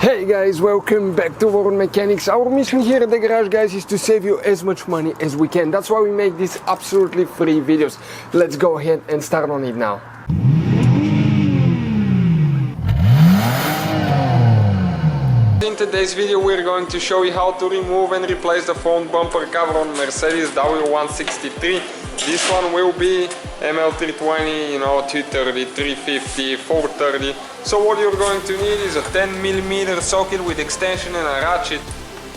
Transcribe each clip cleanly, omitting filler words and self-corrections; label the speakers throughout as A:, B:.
A: Hey guys, welcome back to World Mechanics. Our mission here at the garage, guys, is to save you as much money as we can. That's why we make these absolutely free videos. Let's go ahead and start on it now. In today's video we're going to show you how to remove and replace the front bumper cover on Mercedes W163. This one will be ML320, 230, 350, 430. So what you're going to need is a 10mm socket with extension and a ratchet.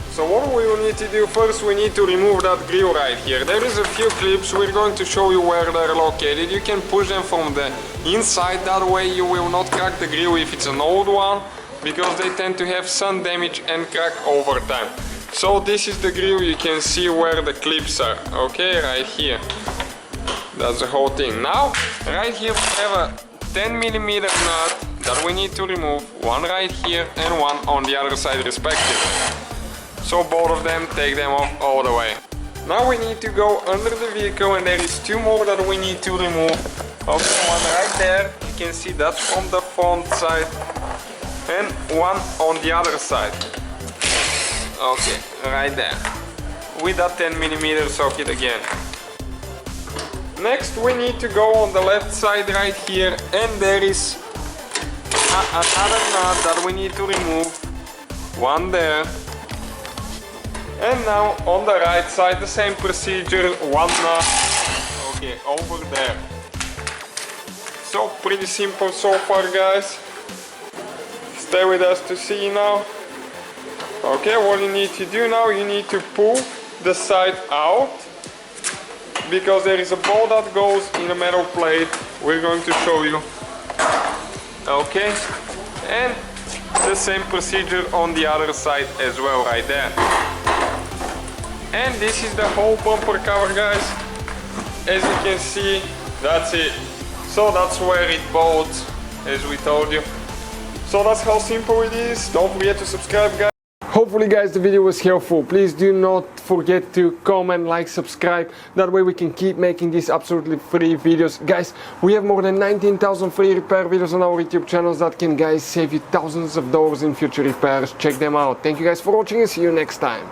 A: So what we will need to do first, we need to remove that grill right here. There is a few clips, we're going to show you where they're located. You can push them from the inside, that way you will not crack the grill if it's an old one, because they tend to have sun damage and crack over time. So this is the grill, you can see where the clips are, okay, right here. That's the whole thing. Now, right here we have a 10mm nut that we need to remove, one right here and one on the other side respectively. So both of them, take them off all the way. Now we need to go under the vehicle and there is two more that we need to remove. Okay, one right there, you can see that's from the front side, and one on the other side. Okay, right there, with that 10mm socket again. Next we need to go on the left side right here, and there is another nut that we need to remove, one there. And now on the right side the same procedure, one nut, okay, over there. So pretty simple so far, guys. Stay with us to see now. Okay, what you need to do now, you need to pull the side out, because there is a bolt that goes in a metal plate. We're going to show you. Okay, and the same procedure on the other side as well, right there. And this is the whole bumper cover, guys. As you can see, that's it. So that's where it bolts, as we told you. So that's how simple it is. Don't forget to subscribe, guys. Hopefully, guys, the video was helpful. Please do not forget to comment, like, subscribe. That way we can keep making these absolutely free videos. Guys, we have more than 19,000 free repair videos on our YouTube channels that can, guys, save you thousands of dollars in future repairs. Check them out. Thank you guys for watching and see you next time.